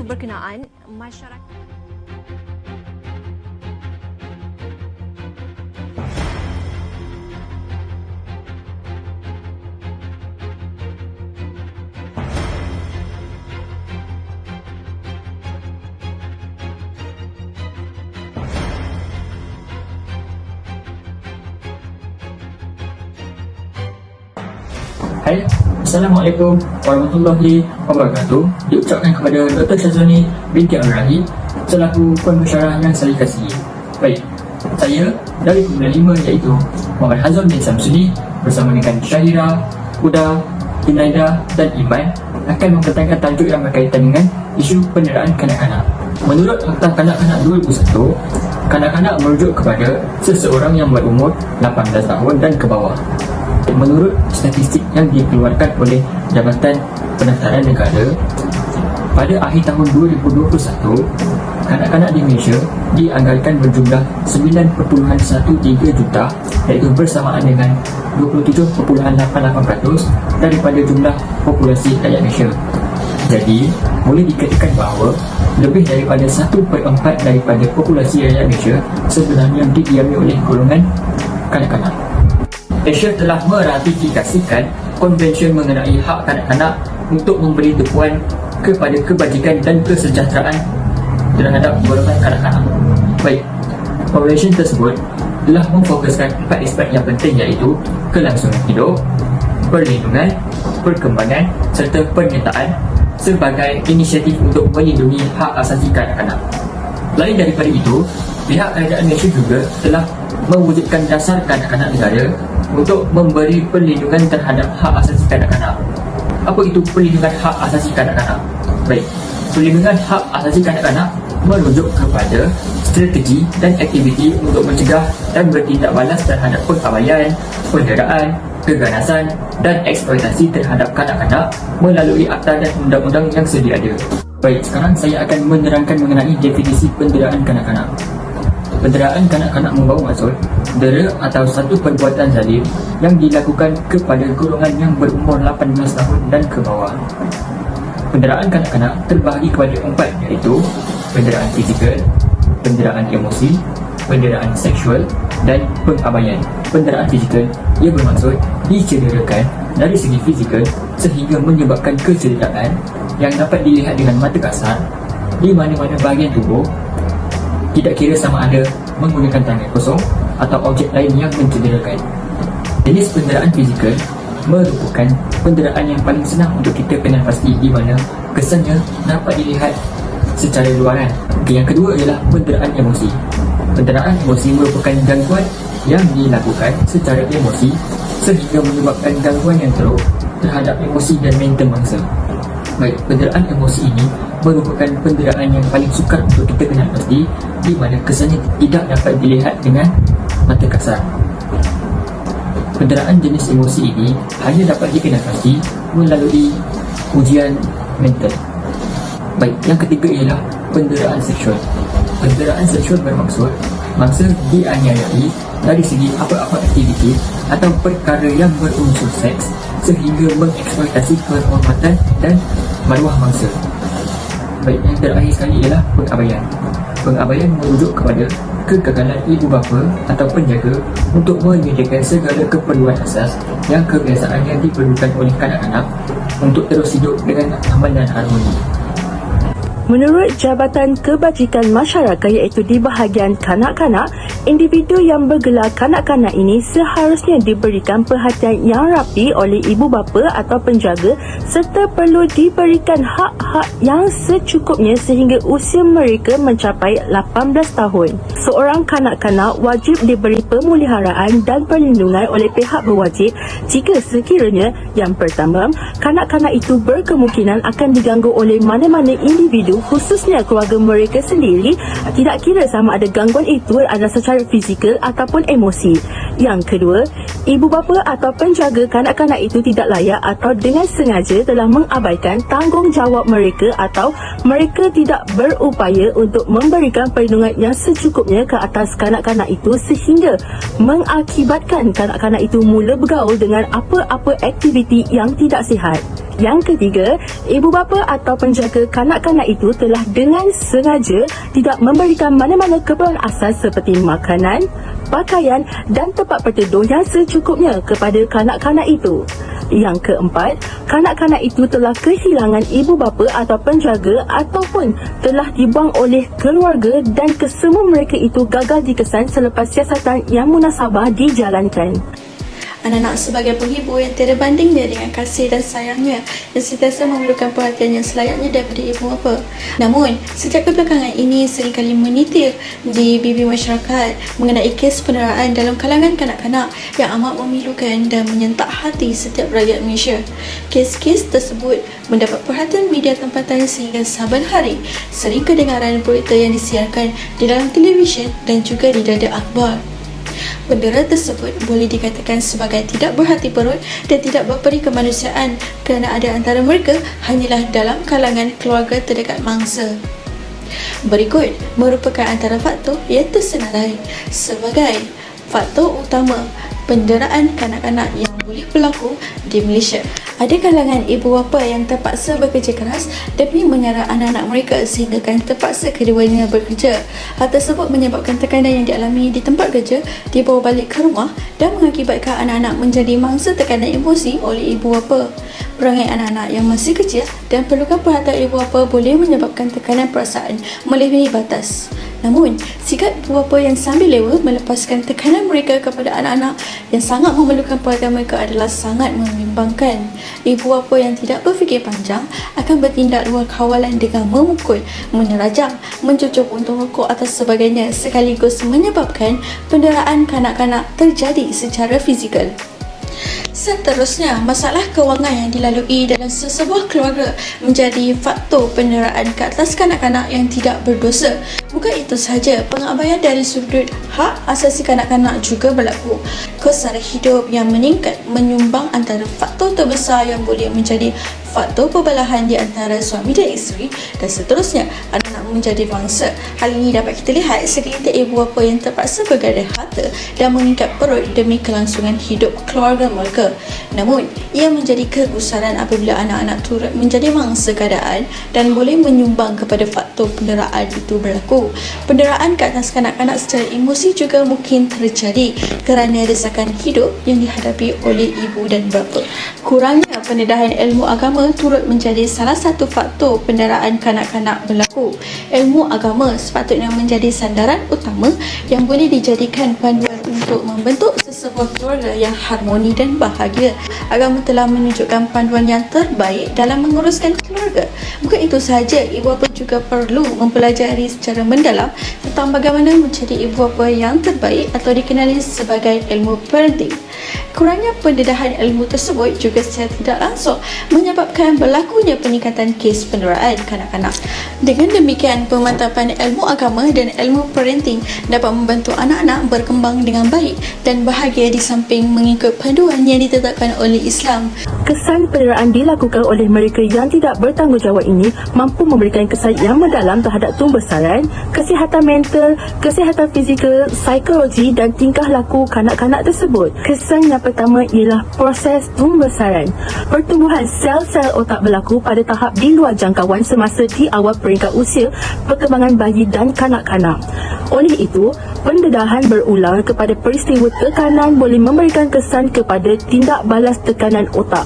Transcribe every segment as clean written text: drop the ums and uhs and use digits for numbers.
berkenaan, masyarakat Hai, Assalamualaikum warahmatullahi wabarakatuh. Diucapkan kepada Dr. Syazwani binti Amir selaku pensyarah yang saya kasihi. Baik, saya dari Kumpulan 5 iaitu Muhammad Hazal bin Samsudi bersama dengan Syahira, Huda, Inaida dan Iman akan mempertahankan tajuk yang berkaitan dengan isu penderaan kanak-kanak. Menurut Akta Kanak-kanak 2001, kanak-kanak merujuk kepada seseorang yang berumur 18 tahun dan ke bawah. Menurut statistik yang dikeluarkan oleh Jabatan Pendaftaran Negara, pada akhir tahun 2021, kanak-kanak di Malaysia dianggarkan berjumlah 9.13 juta, iaitu bersamaan dengan 27.88% daripada jumlah populasi rakyat Malaysia. Jadi, boleh dikatakan bahawa lebih daripada 1/4 daripada populasi rakyat Malaysia sebenarnya didiami oleh golongan kanak-kanak. Malaysia telah meratifikasikan Konvensyen mengenai hak kanak-kanak untuk memberi tumpuan kepada kebajikan dan kesejahteraan terhadap golongan kanak-kanak. Baik, konvensyen tersebut telah memfokuskan 4 aspek yang penting, iaitu kelangsungan hidup, perlindungan, perkembangan serta penyertaan sebagai inisiatif untuk melindungi hak asasi kanak-kanak. Lain daripada itu, pihak kerajaan Malaysia juga telah mewujudkan dasar kanak-kanak negara untuk memberi perlindungan terhadap hak asasi kanak-kanak. Apa itu perlindungan hak asasi kanak-kanak? Baik, perlindungan hak asasi kanak-kanak merujuk kepada strategi dan aktiviti untuk mencegah dan bertindak balas terhadap pengabaian, penderaan, keganasan dan eksploitasi terhadap kanak-kanak melalui akta dan undang-undang yang sedia ada. Baik, sekarang saya akan menerangkan mengenai definisi penderaan kanak-kanak. Penderaan kanak-kanak membawa maksud dera atau satu perbuatan zalim yang dilakukan kepada golongan yang berumur 18 tahun dan ke bawah. Penderaan kanak-kanak terbahagi kepada 4, iaitu penderaan fizikal, penderaan emosi, penderaan seksual dan pengabaian. Penderaan fizikal ia bermaksud dicederakan dari segi fizikal sehingga menyebabkan kecederaan yang dapat dilihat dengan mata kasar di mana-mana bahagian tubuh, tidak kira sama ada menggunakan tangan kosong atau objek lain yang mencederakan. Jenis penderaan fizikal merupakan penderaan yang paling senang untuk kita kenal pasti, di mana kesannya dapat dilihat secara luaran. Yang kedua ialah penderaan emosi. Penderaan emosi merupakan gangguan yang dilakukan secara emosi sehingga menyebabkan gangguan yang teruk terhadap emosi dan mental mangsa. Baik, penderaan emosi ini merupakan penderaan yang paling sukar untuk kita kenal pasti, di mana kesannya tidak dapat dilihat dengan mata kasar. Penderaan jenis emosi ini hanya dapat dikenal pasti melalui ujian mental. Baik, yang ketiga ialah penderaan seksual. Penderaan seksual bermaksud mangsa dianiayai dari segi apa-apa aktiviti atau perkara yang berunsur seks sehingga mengeksploitasi kehormatan dan maruah mangsa. Baik, yang terakhir sekali ialah pengabaian. Pengabaian merujuk kepada kegagalan ibu bapa atau penjaga untuk menyediakan segala keperluan asas yang kebiasaannya diperlukan oleh kanak-kanak untuk terus hidup dengan aman dan harmoni. Menurut Jabatan Kebajikan Masyarakat iaitu di bahagian kanak-kanak, individu yang bergelar kanak-kanak ini seharusnya diberikan perhatian yang rapi oleh ibu bapa atau penjaga serta perlu diberikan hak-hak yang secukupnya sehingga usia mereka mencapai 18 tahun. Seorang kanak-kanak wajib diberi pemeliharaan dan perlindungan oleh pihak berwajib jika sekiranya yang pertama, kanak-kanak itu berkemungkinan akan diganggu oleh mana-mana individu, khususnya keluarga mereka sendiri, tidak kira sama ada gangguan itu adalah secara fizikal ataupun emosi. Yang kedua, ibu bapa atau penjaga kanak-kanak itu tidak layak atau dengan sengaja telah mengabaikan tanggungjawab mereka atau mereka tidak berupaya untuk memberikan perlindungan yang secukupnya ke atas kanak-kanak itu sehingga mengakibatkan kanak-kanak itu mula bergaul dengan apa-apa aktiviti yang tidak sihat. yang ketiga, ibu bapa atau penjaga kanak-kanak itu telah dengan sengaja tidak memberikan mana-mana keperluan asas seperti makanan, pakaian dan tempat berteduh yang secukupnya kepada kanak-kanak itu. Yang keempat, kanak-kanak itu telah kehilangan ibu bapa atau penjaga ataupun telah dibuang oleh keluarga dan kesemua mereka itu gagal dikesan selepas siasatan yang munasabah dijalankan. Anak-anak sebagai penghibur yang tiada bandingnya dengan kasih dan sayangnya yang sentiasa memerlukan perhatian yang selayaknya daripada ibu bapa. Namun, sejak kebelakangan ini seringkali menitir di bibir masyarakat mengenai kes penderaan dalam kalangan kanak-kanak yang amat memilukan dan menyentak hati setiap rakyat Malaysia. Kes-kes tersebut mendapat perhatian media tempatan sehingga saban hari sering kedengaran berita yang disiarkan di dalam televisyen dan juga di dada akhbar. Bendera tersebut boleh dikatakan sebagai tidak berhati perut dan tidak berperi kemanusiaan kerana ada antara mereka hanyalah dalam kalangan keluarga terdekat mangsa. Berikut merupakan antara faktor yang tersenarai sebagai faktor utama penderaan kanak-kanak yang boleh berlaku di Malaysia. Ada kalangan ibu bapa yang terpaksa bekerja keras demi menyara anak-anak mereka sehinggakan terpaksa keduanya bekerja. Hal tersebut menyebabkan tekanan yang dialami di tempat kerja dibawa balik ke rumah dan mengakibatkan anak-anak menjadi mangsa tekanan emosi oleh ibu bapa. Perangai anak-anak yang masih kecil dan perlukan perhatian ibu bapa boleh menyebabkan tekanan perasaan melebihi batas. Namun, sikap ibu bapa yang sambil lewa melepaskan tekanan mereka kepada anak-anak yang sangat memerlukan perhatian mereka adalah sangat membimbangkan. Ibu bapa yang tidak berfikir panjang akan bertindak luar kawalan dengan memukul, menerajang, mencucuk puntung rokok atau sebagainya sekaligus menyebabkan penderaan kanak-kanak terjadi secara fizikal. Seterusnya, masalah kewangan yang dilalui dalam sesebuah keluarga menjadi faktor penderaan ke atas kanak-kanak yang tidak berdosa. Bukan itu sahaja, pengabaian dari sudut hak asasi kanak-kanak juga berlaku. Kos sara hidup yang meningkat menyumbang antara faktor terbesar yang boleh menjadi faktor perbelahan di antara suami dan isteri dan seterusnya anak-anak menjadi bangsa. Hal ini dapat kita lihat segelintir ibu bapa yang terpaksa bergadai harta dan mengikat perut demi kelangsungan hidup keluarga mereka. Namun, ia menjadi kegusaran apabila anak-anak turut menjadi mangsa keadaan dan boleh menyumbang kepada faktor penderaan itu berlaku. Penderaan ke atas kanak-kanak secara emosi juga mungkin terjadi kerana desakan hidup yang dihadapi oleh ibu dan bapa. Kurangnya pendedahan ilmu agama turut menjadi salah satu faktor penderaan kanak-kanak berlaku. Ilmu agama sepatutnya menjadi sandaran utama yang boleh dijadikan panduan untuk membentuk sesebuah keluarga yang harmoni dan bahagia. Agama telah menunjukkan panduan yang terbaik dalam menguruskan keluarga. Bukan itu sahaja, ibu bapa juga perlu mempelajari secara mendalam tentang bagaimana menjadi ibu bapa yang terbaik atau dikenali sebagai ilmu parenting. Kurangnya pendedahan ilmu tersebut juga secara tidak langsung menyebabkan berlakunya peningkatan kes penderaan kanak-kanak. Dengan demikian, pemantapan ilmu agama dan ilmu parenting dapat membantu anak-anak berkembang dengan baik dan bahagia di samping mengikut panduan yang ditetapkan oleh Islam. Kesan penderaan dilakukan oleh mereka yang tidak bertanggungjawab ini mampu memberikan kesan yang mendalam terhadap tumbesaran, kesihatan mental, kesihatan fizikal, psikologi dan tingkah laku kanak-kanak tersebut. Kesan yang pertama ialah proses tumbesaran. Pertumbuhan sel-sel otak berlaku pada tahap di luar jangkauan semasa di awal peringkat usia perkembangan bayi dan kanak-kanak. Oleh itu, pendedahan berulang kepada peristiwa tekanan boleh memberikan kesan kepada tindak balas tekanan otak,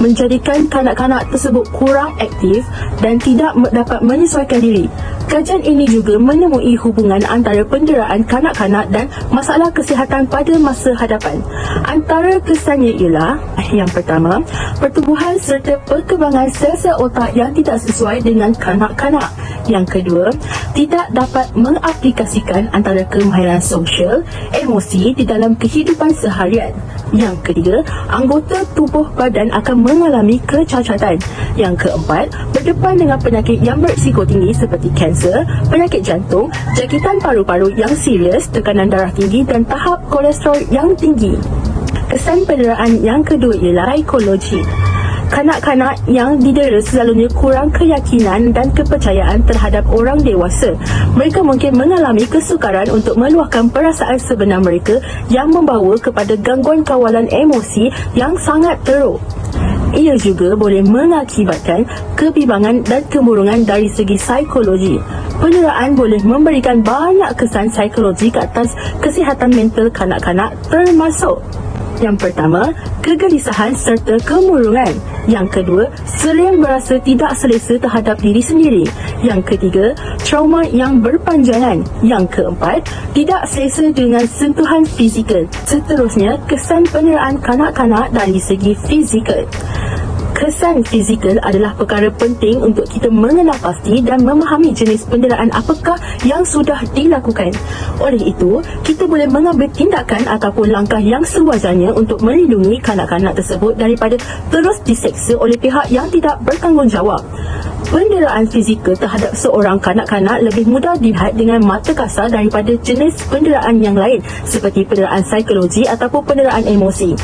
menjadikan kanak-kanak tersebut kurang aktif dan tidak dapat menyesuaikan diri. Kajian ini juga menemui hubungan antara penderaan kanak-kanak dan masalah kesihatan pada masa hadapan. Antara kesannya ialah, yang pertama, pertumbuhan serta perkembangan sel-sel otak yang tidak sesuai dengan kanak-kanak. Yang kedua, tidak dapat mengaplikasikan antara kemahiran sosial, emosi di dalam kehidupan seharian. Yang ketiga, anggota tubuh badan akan mengalami kecacatan. Yang keempat, berdepan dengan penyakit yang berisiko tinggi seperti kanser, penyakit jantung, jangkitan paru-paru yang serius, tekanan darah tinggi dan tahap kolesterol yang tinggi. Kesan penderaan yang kedua ialah psikologi. Kanak-kanak yang didera selalunya kurang keyakinan dan kepercayaan terhadap orang dewasa. Mereka mungkin mengalami kesukaran untuk meluahkan perasaan sebenar mereka yang membawa kepada gangguan kawalan emosi yang sangat teruk. Ia juga boleh mengakibatkan kebimbangan dan kemurungan dari segi psikologi. Penderaan boleh memberikan banyak kesan psikologi ke atas kesihatan mental kanak-kanak, termasuk yang pertama, kegelisahan serta kemurungan. Yang kedua, sering berasa tidak selesa terhadap diri sendiri. Yang ketiga, trauma yang berpanjangan. Yang keempat, tidak selesa dengan sentuhan fizikal. Seterusnya, kesan penderaan kanak-kanak dari segi fizikal. Kesan fizikal adalah perkara penting untuk kita mengenal pasti dan memahami jenis penderaan apakah yang sudah dilakukan. Oleh itu, kita boleh mengambil tindakan ataupun langkah yang sewajarnya untuk melindungi kanak-kanak tersebut daripada terus diseksa oleh pihak yang tidak bertanggungjawab. Penderaan fizikal terhadap seorang kanak-kanak lebih mudah dilihat dengan mata kasar daripada jenis penderaan yang lain seperti penderaan psikologi ataupun penderaan emosi.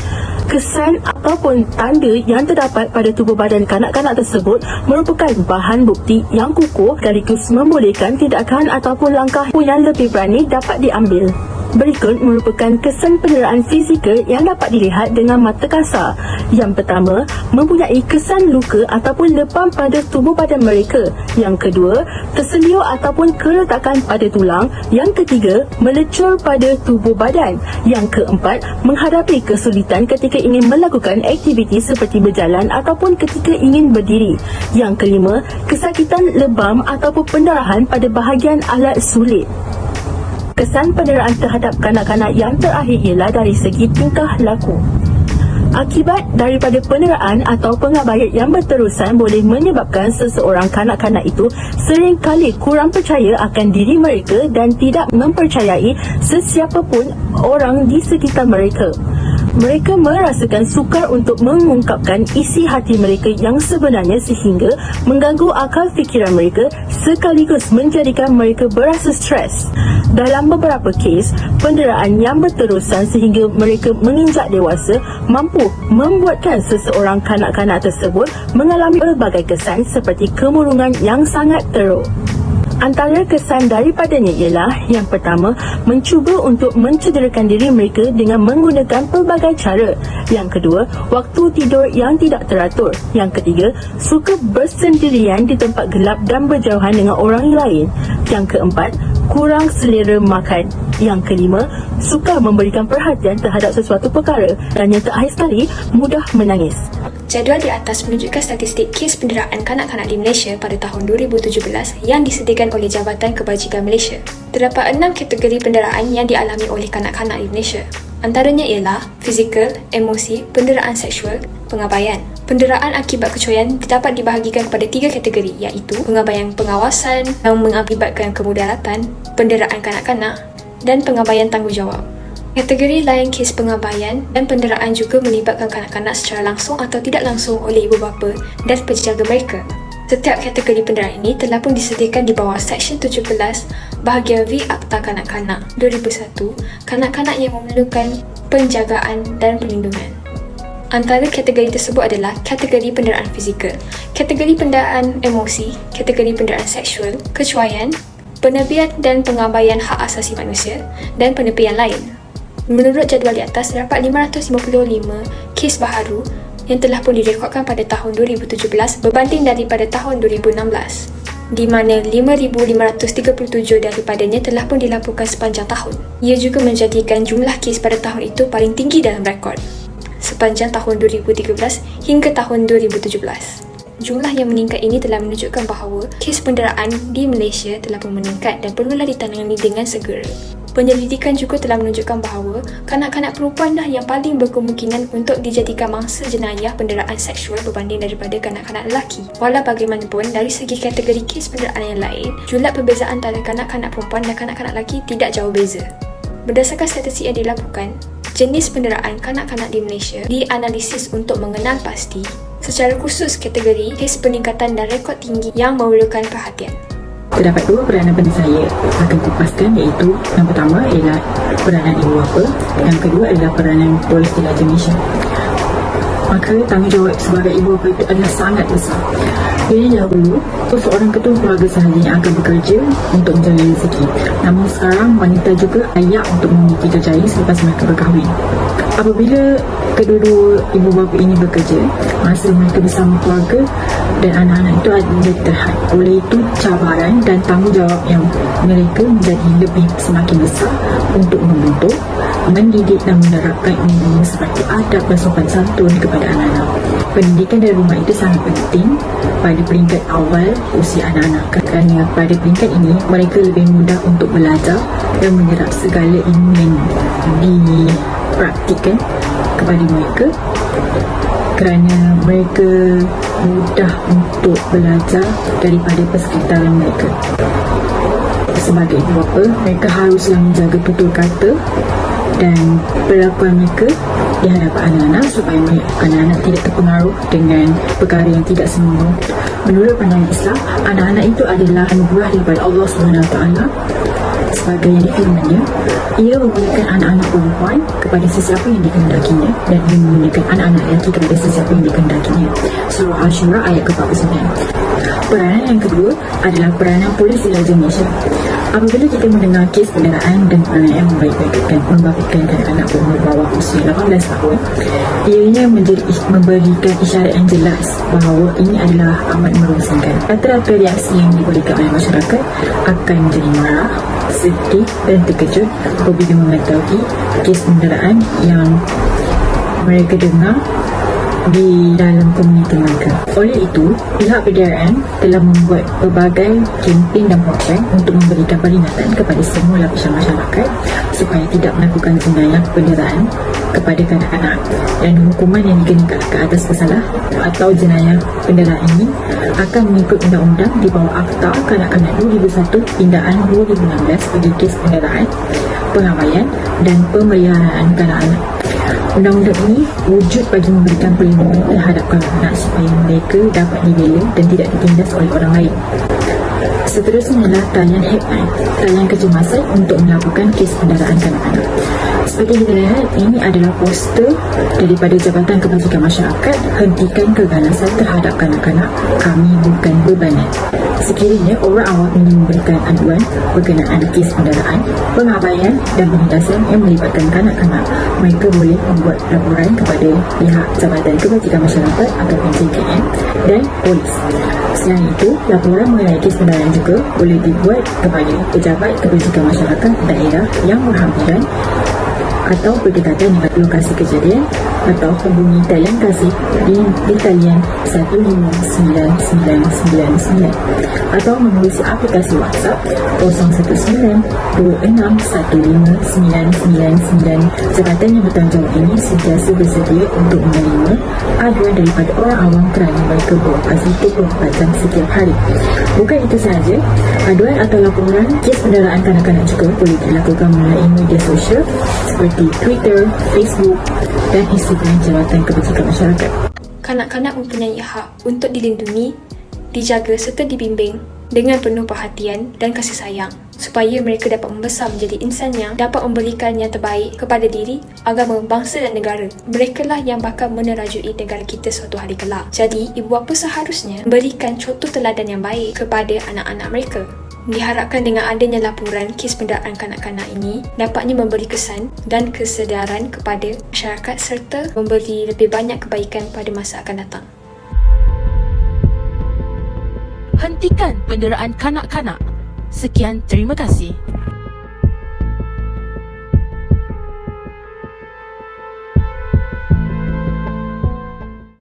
Kesan ataupun tanda yang terdapat pada tubuh badan kanak-kanak tersebut merupakan bahan bukti yang kukuh sekaligus membolehkan tindakan ataupun langkah yang lebih berani dapat diambil. Berikut merupakan kesan penderaan fizikal yang dapat dilihat dengan mata kasar. Yang pertama, mempunyai kesan luka ataupun lebam pada tubuh badan mereka. Yang kedua, terselia ataupun keretakan pada tulang. Yang ketiga, melecur pada tubuh badan. Yang keempat, menghadapi kesulitan ketika ingin melakukan aktiviti seperti berjalan ataupun ketika ingin berdiri. Yang kelima, kesakitan lebam ataupun pendarahan pada bahagian alat sulit. Kesan penderaan terhadap kanak-kanak yang terakhir ialah dari segi tingkah laku. Akibat daripada penderaan atau pengabaian yang berterusan boleh menyebabkan seseorang kanak-kanak itu seringkali kurang percaya akan diri mereka dan tidak mempercayai sesiapa pun orang di sekitar mereka. Mereka merasakan sukar untuk mengungkapkan isi hati mereka yang sebenarnya sehingga mengganggu akal fikiran mereka sekaligus menjadikan mereka berasa stres. Dalam beberapa kes, penderaan yang berterusan sehingga mereka menginjak dewasa mampu membuatkan seseorang kanak-kanak tersebut mengalami berbagai kesan seperti kemurungan yang sangat teruk. Antara kesan daripadanya ialah yang pertama, mencuba untuk mencederakan diri mereka dengan menggunakan pelbagai cara. Yang kedua, waktu tidur yang tidak teratur. Yang ketiga, suka bersendirian di tempat gelap dan berjauhan dengan orang lain. Yang keempat, kurang selera makan. Yang kelima, suka memberikan perhatian terhadap sesuatu perkara. Dan yang terakhir sekali, mudah menangis. Jadual di atas menunjukkan statistik kes penderaan kanak-kanak di Malaysia pada tahun 2017 yang disediakan oleh Jabatan Kebajikan Malaysia. Terdapat 6 kategori penderaan yang dialami oleh kanak-kanak di Malaysia. Antaranya ialah fizikal, emosi, penderaan seksual, pengabaian. Penderaan akibat kecoyan dapat dibahagikan kepada 3 kategori iaitu pengabaian pengawasan yang mengakibatkan kemudaratan, penderaan kanak-kanak dan pengabaian tanggungjawab. Kategori lain kes pengabaian dan penderaan juga melibatkan kanak-kanak secara langsung atau tidak langsung oleh ibu bapa dan penjaga mereka. Setiap kategori penderaan ini telah pun disediakan di bawah Seksyen 17 bahagian V Akta Kanak-Kanak 2001, kanak-kanak yang memerlukan penjagaan dan perlindungan. Antara kategori tersebut adalah kategori penderaan fizikal, kategori penderaan emosi, kategori penderaan seksual, kecuaian, penebian dan pengabaian hak asasi manusia dan penepian lain. Menurut jadual di atas, terdapat 555 kes baharu yang telah pun direkodkan pada tahun 2017 berbanding daripada tahun 2016, di mana 5,537 daripadanya telah pun dilaporkan sepanjang tahun. Ia juga menjadikan jumlah kes pada tahun itu paling tinggi dalam rekod sepanjang tahun 2013 hingga tahun 2017. Jumlah yang meningkat ini telah menunjukkan bahawa kes penderaan di Malaysia telah pun meningkat dan perlulah ditangani dengan segera. Penyelidikan juga telah menunjukkan bahawa kanak-kanak perempuanlah yang paling berkemungkinan untuk dijadikan mangsa jenayah penderaan seksual berbanding daripada kanak-kanak lelaki. Walau bagaimanapun, dari segi kategori kes penderaan yang lain, jumlah perbezaan antara kanak-kanak perempuan dan kanak-kanak lelaki tidak jauh beza. Berdasarkan statistik yang dilaporkan, jenis penderaan kanak-kanak di Malaysia dianalisis untuk mengenal pasti secara khusus kategori kes peningkatan dan rekod tinggi yang memerlukan perhatian. Terdapat 2 peranan penting saya akan kupaskan, iaitu yang pertama ialah peranan ibu bapa, yang kedua adalah peranan polis diraja Malaysia. maka tanggungjawab sebagai ibu bapa itu adalah sangat besar. Jadi dahulu, seorang ketua keluarga sahaja yang akan bekerja untuk menjaga rezeki. Namun sekarang, wanita juga layak untuk memiliki kerjaya selepas mereka berkahwin. Apabila kedua-dua ibu bapa ini bekerja, masa mereka bersama keluarga dan anak-anak itu adalah terhad. Oleh itu, cabaran dan tanggungjawab yang mereka menjadi lebih semakin besar untuk membentuk, mendidik dan menerapkan ilmu seperti adab dan sopan santun kepada anak-anak. Pendidikan dari rumah itu sangat penting pada peringkat awal usia anak-anak, kerana pada peringkat ini mereka lebih mudah untuk belajar dan menyerap segala ilmu yang dipraktikkan kepada mereka, kerana mereka mudah untuk belajar daripada persekitaran mereka. Sebagai ibu bapa, mereka haruslah menjaga tutur kata dan perlakuan mereka di hadapan anak-anak supaya anak-anak tidak terpengaruh dengan perkara yang tidak senonoh. Menurut pandangan Islam, anak-anak itu adalah anugerah daripada Allah SWT. Sebagai yang difirmannya, ia memulakan anak-anak perempuan kepada sesiapa yang dikehendakinya dan ia memulakan anak-anak lelaki kepada sesiapa yang dikehendakinya. Surah Al-Shura ayat ke-49. Peranan yang kedua adalah peranan polis di Raja Malaysia. Apabila kita mendengar kes penderaan dan penganiayaan membabitkan anak berumur bawah usia 18 tahun, ianya memberikan isyarat yang jelas bahawa ini adalah amat merongsangkan. Rata-rata reaksi yang diberikan oleh masyarakat akan menjadi marah, sedih dan terkejut apabila mengetahui kes penderaan yang mereka dengar di dalam komuniti mereka. Oleh itu, pihak PDRN telah membuat pelbagai kempen dan program untuk memberikan peringatan kepada semua lapisan masyarakat supaya tidak melakukan jenayah penderaan kepada kanak-kanak, dan hukuman yang dikenakan ke atas bersalah atau jenayah penderaan ini akan mengikut undang-undang di bawah Akta Kanak-Kanak 2001 Pindaan 2016 bagi kes penderaan, pengabaian dan pemeliharaan kanak-kanak. Undang-undang ini wujud bagi memberikan perlindungan terhadap kanak-kanak supaya mereka dapat dibela dan tidak ditindas oleh orang lain. Seterusnya adalah talian helpline, talian kecemasan untuk melakukan kes penderaan kanak-kanak. Seperti kita lihat, ini adalah poster daripada Jabatan Kebajikan Masyarakat. Hentikan keganasan terhadap kanak-kanak, kami bukan bebanan. Sekiranya orang awam ingin memberikan aduan berkenaan kes penderaan, pengabaian dan penindasan yang melibatkan kanak-kanak, mereka boleh membuat laporan kepada pihak Jabatan Kebajikan Masyarakat atau JKM dan polis. Selain itu, laporan mengenai kes penderaan juga boleh dibuat kepada Pejabat Kebajikan Masyarakat daerah yang berhampiran atau berdekatan dengan lokasi kejadian, atau hubungi talian kasih di talian 1599999 atau menerusi aplikasi WhatsApp 01926159999. Jabatan yang bertanggungjawab ini sentiasa bersedia untuk menerima aduan daripada orang awam kerana mereka beroperasi 24 jam setiap hari. Bukan itu sahaja, aduan atau laporan kes penderaan kanak-kanak juga boleh dilakukan melalui media sosial seperti Twitter, Facebook dan Instagram Jabatan Kebajikan Masyarakat. Kanak-kanak mempunyai hak untuk dilindungi, dijaga serta dibimbing dengan penuh perhatian dan kasih sayang supaya mereka dapat membesar menjadi insan yang dapat memberikan yang terbaik kepada diri, agama, bangsa dan negara. Merekalah yang bakal menerajui negara kita suatu hari kelak. Jadi, ibu bapa seharusnya memberikan contoh teladan yang baik kepada anak-anak mereka. Diharapkan dengan adanya laporan kes penderaan kanak-kanak ini dapatnya memberi kesan dan kesedaran kepada masyarakat serta memberi lebih banyak kebaikan pada masa akan datang. Hentikan penderaan kanak-kanak. Sekian, terima kasih.